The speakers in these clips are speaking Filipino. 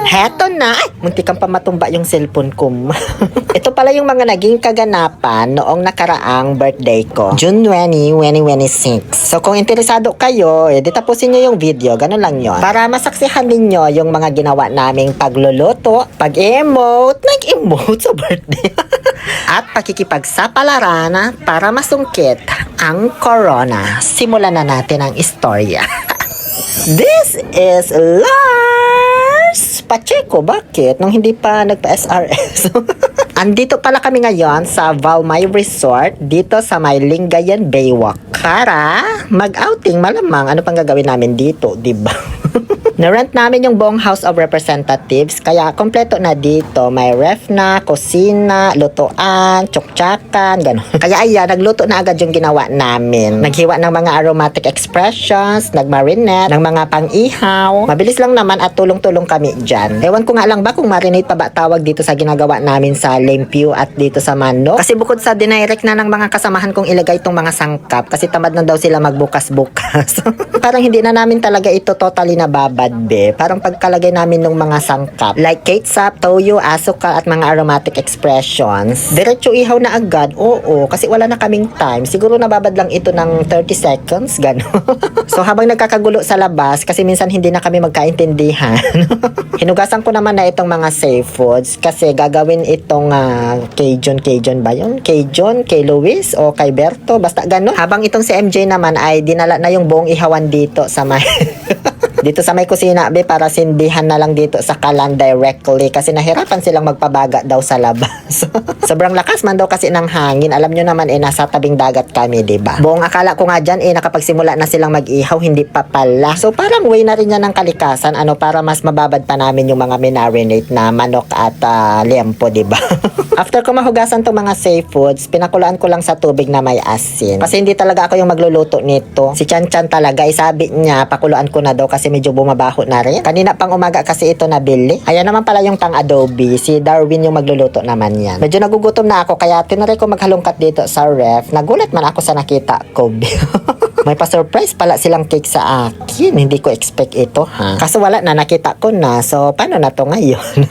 Heto na! Ay, munti kang pa matumba yung cellphone ko. Ito pala yung mga naging kaganapan noong nakaraang birthday ko. June 20, 2026. So kung interesado kayo, di tapusin nyo yung video. Ganun lang yon. Para masaksihan ninyo yung mga ginawa naming pagluluto, pag-emote, nag-emote sa birthday. At pakikipagsapalaran para masungkit ang corona. Simulan na natin ang istorya. This is Lars Pacheco. Bakit? Nung hindi pa nagpa-SRS. Andito pala kami ngayon sa Valmay Resort dito sa may Lingayen Baywalk para mag-outing malamang. Ano pang gagawin namin dito, diba? Na-rent namin yung buong House of Representatives kaya kompleto na dito. May ref na, kusina, lutuan, tsuktsakan, gano'n. Kaya ayan, nagluto na agad yung ginawa namin. Naghiwa ng mga aromatic expressions, nagmarinate ng mga pang-ihaw. Mabilis lang naman at tulong-tulong kami dyan. Ewan ko nga lang ba kung marinate pa ba tawag dito sa ginagawa namin sa Lempiu at dito sa Manok. Kasi bukod sa dinirect na ng mga kasamahan kong ilagay itong mga sangkap kasi tamad na daw sila magbukas-bukas. Parang hindi na namin talaga ito totally nababad. Parang pagkalagay namin ng mga sangkap like ketchup, toyo, asukal at mga aromatic expressions, diretso ihaw na agad. Oo, kasi wala na kaming time. Siguro nababad lang ito ng 30 seconds, gano'n. So habang nagkakagulo sa labas, kasi minsan hindi na kami magkaintindihan, hinugasan ko naman na itong mga safe foods kasi gagawin itong Cajun ba yun? Cajun, kay Luis o kay Berto, basta gano'n. Habang itong si MJ naman ay dinala na yung buong ihawan dito sa may dito sa may kusina, para sindihan na lang dito sa kalan directly kasi nahirapan silang magpabaga daw sa labas. Sobrang lakas man daw kasi ng hangin. Alam nyo naman nasa tabing dagat kami, diba? Buong akala ko nga dyan nakapagsimula na silang mag-ihaw, hindi pa pala. So parang way na rin yan ng kalikasan, para mas mababad pa namin yung mga minarinate na manok at liempo, diba? After ko mahugasan tong mga safe foods, pinakulaan ko lang sa tubig na may asin. Kasi hindi talaga ako yung magluluto nito. Si Chan Chan talaga, sabi niya, pakuluan ko na daw kasi medyo bumabaho na rin. Kanina pang umaga kasi ito nabili. Ayan naman pala yung pang adobe. Si Darwin yung magluluto naman yan. Medyo nagugutom na ako kaya tinry ko maghalongkat dito sa ref. Nagulat man ako sa nakita ko. May pa-surprise pala silang cake sa akin. Hindi ko expect ito, ha? Kaso wala na, nakita ko na. So, paano na to ngayon?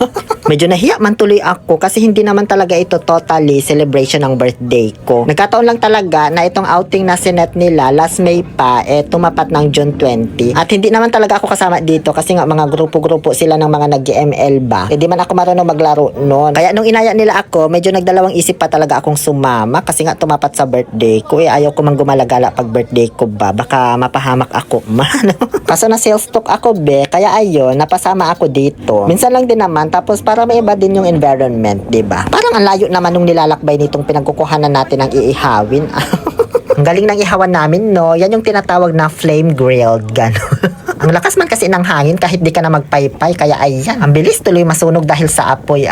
Medyo nahiya man tuloy ako kasi hindi naman talaga ito totally celebration ng birthday ko. Nagkataon lang talaga na itong outing na sinet nila last May pa, tumapat ng June 20. At hindi naman talaga ako kasama dito kasi nga mga grupo-grupo sila ng mga nag-GML ba. Di man ako marunong maglaro noon. Kaya nung inaya nila ako, medyo nagdalawang isip pa talaga akong sumama kasi nga tumapat sa birthday ko. Ayaw ko mang gumalagala pag birthday ko ba. Baka mapahamak ako man. Kaso na sales talk ako kaya ayun, napasama ako dito. Minsan lang din naman, tapos para may iba din yung environment, diba? Parang ang layo naman nung nilalakbay nitong pinagkukuhanan natin ng iihawin. Ang galing ng ihawan namin, no? Yan yung tinatawag na flame grilled, gano'n. Ang lakas man kasi ng hangin kahit di ka na magpaypay, kaya ayan, ang bilis tuloy masunog dahil sa apoy.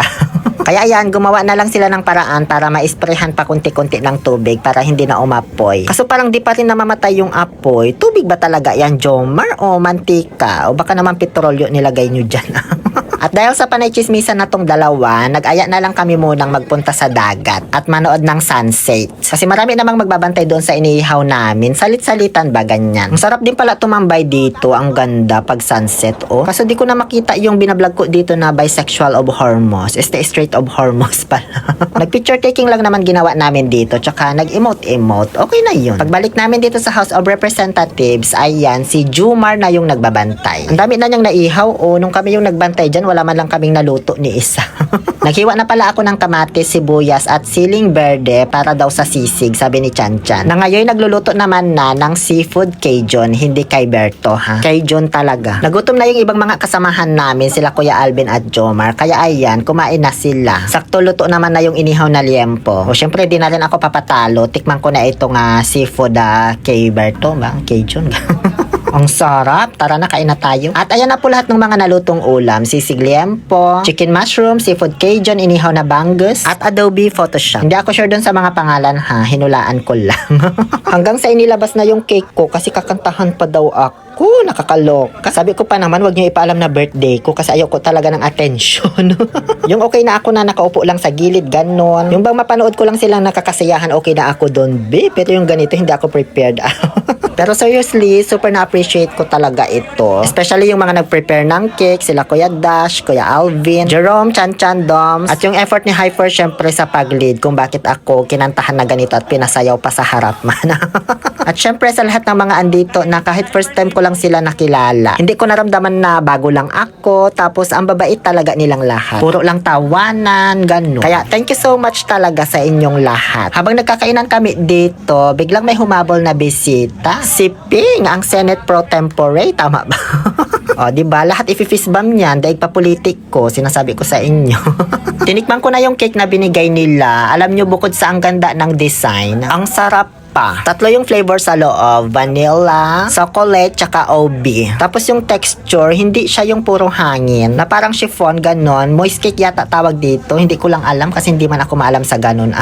Kaya ayan, gumawa na lang sila ng paraan para maisprehan pa kunti-kunti ng tubig para hindi na umapoy. Kaso parang di pa rin namamatay yung apoy. Tubig ba talaga yan, Jomar? O mantika? O baka naman petrolyo nilagay nyo dyan? At dahil sa panay chismisan na tong dalawa, nag-aya na lang kami munang magpunta sa dagat at manood ng sunset. Kasi marami namang magbabantay doon sa iniihaw namin. Salit-salitan ba ganyan? Ang sarap din pala tumambay dito. Ang ganda pag sunset, oh. Kaso di ko na makita yung binablog ko dito na bisexual of Hormuz. Straight of Hormuz pala. Nag-picture taking lang naman ginawa namin dito. Tsaka nag-emote-emote. Okay na yun. Pagbalik namin dito sa House of Representatives, ayan, si Jumar na yung nagbabantay. Ang dami na niyang naihaw, oh. Nung kami yung nagbantay dyan, wala man lang kaming naluto ni isa. Naghiwa na pala ako ng kamatis, sibuyas at siling berde para daw sa sisig, sabi ni Chan Chan. Na ngayon nagluluto naman na ng seafood Cajun, hindi kay Berto, ha? Cajun talaga. Nagutom na yung ibang mga kasamahan namin, sila Kuya Alvin at Jomar. Kaya ayan, kumain na sila. Sakto luto naman na yung inihaw na liempo. O syempre, di na rin ako papatalo. Tikman ko na itong seafood kay Berto, ba? Cajun. Ang sarap. Tara na, kain na tayo. At ayan na po lahat ng mga nalutong ulam. Sisig liempo, chicken mushroom, seafood Cajun, inihaw na bangus, at adobe Photoshop. Hindi ako sure dun sa mga pangalan, ha. Hinulaan ko lang. Hanggang sa inilabas na yung cake ko kasi kakantahan pa daw ako. Naku, nakakaloka. Sabi ko pa naman, wag niyo ipaalam na birthday ko kasi ayaw ko talaga ng attention. Yung okay na ako na nakaupo lang sa gilid, ganon. Yung bang mapanood ko lang silang nakakasiyahan, okay na ako doon, babe. Pero yung ganito, hindi ako prepared. Pero seriously, super na-appreciate ko talaga ito. Especially yung mga nag-prepare ng cake, sila Kuya Dash, Kuya Alvin, Jerome, Chan Chan Doms, at yung effort ni Hyper syempre sa pag-lead kung bakit ako kinantahan na ganito at pinasayaw pa sa harap man. At syempre sa lahat ng mga andito na kahit first time ko lang sila nakilala, hindi ko naramdaman na bago lang ako, tapos ang babait talaga nilang lahat. Puro lang tawanan, gano'n. Kaya thank you so much talaga sa inyong lahat. Habang nagkakainan kami dito, biglang may humabol na bisita. Si Ping, ang Senate Pro Tempore, tama ba? O, diba? Lahat i-fist bump niyan, dahil pa politik ko, sinasabi ko sa inyo. Tinikman ko na yung cake na binigay nila. Alam nyo, bukod sa ang ganda ng design, ang sarap pa. Tatlo yung flavor sa loob, vanilla, chocolate, tsaka OB. Tapos yung texture, hindi siya yung puro hangin, na parang chiffon, ganon. Moist cake yata tawag dito. Hindi ko lang alam kasi hindi man ako maalam sa ganon.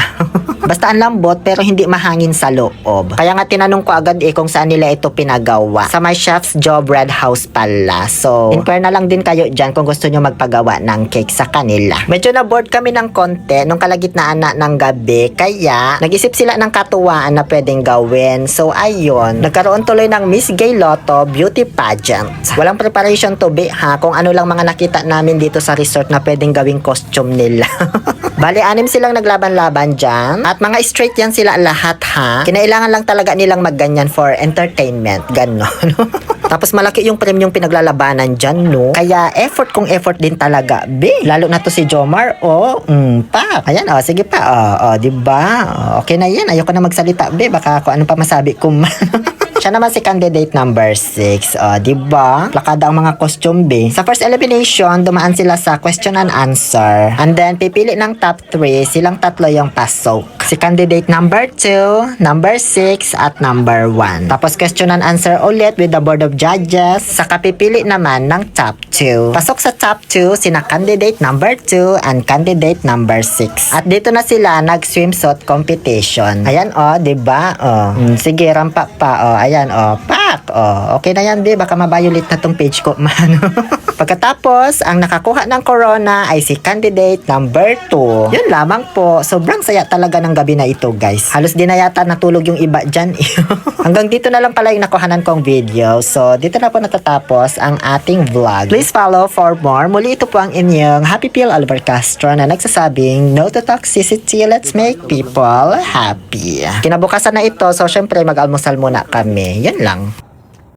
Basta ang lambot pero hindi mahangin sa loob. Kaya nga tinanong ko agad kung saan nila ito pinagawa. Sa my chef's job Red House pala. So, inquire na lang din kayo dyan kung gusto nyo magpagawa ng cake sa kanila. Medyo na-bored kami ng konti nung kalagitnaan na ng gabi. Kaya, nag-isip sila ng katuwaan na pwedeng gawin. So, ayun. Nagkaroon tuloy ng Miss Gay Lotto Beauty Pageant. Walang preparation to be ha. Kung ano lang mga nakita namin dito sa resort na pwedeng gawing costume nila. Bali, 6 silang naglaban-laban dyan. At mga straight yan sila lahat ha. Kinailangan lang talaga nilang magganyan for entertainment. Ganon. Tapos malaki yung premyong pinaglalabanan dyan, no? Kaya effort kung effort din talaga, be. Lalo na to si Jomar, pa. Ayan, sige pa, diba? Okay na yan, ayoko na magsalita, be. Baka kung ano pa masabi ko man. Siya naman si candidate number 6. Diba? Plakada ang mga costume, be. Sa first elimination, dumaan sila sa question and answer. And then, pipili ng top 3, silang tatlo yung pasok. Si candidate number 2, number 6, at number 1. Tapos, question and answer ulit with the board of judges. Saka pipili naman ng top 2. Pasok sa top 2, sina candidate number 2 and candidate number 6. At dito na sila nag-swimsuit competition. Ayan, diba? Sige, rampa pa, ayan, pak, okay na yan, be, baka mabiolate na tong page ko, man. Pagkatapos, ang nakakuha ng corona ay si candidate number 2. Yun lamang po, sobrang saya talaga ng gabi na ito, guys. Halos di na yata natulog yung iba dyan. Hanggang dito na lang pala yung nakuhanan kong video. So, dito na po natatapos ang ating vlog. Please follow for more. Muli ito po ang inyong Happy Pill Albert Castro na nagsasabing, no to toxicity, let's make people happy. Kinabukasan na ito, so syempre mag-almusal muna kami. Yan lang.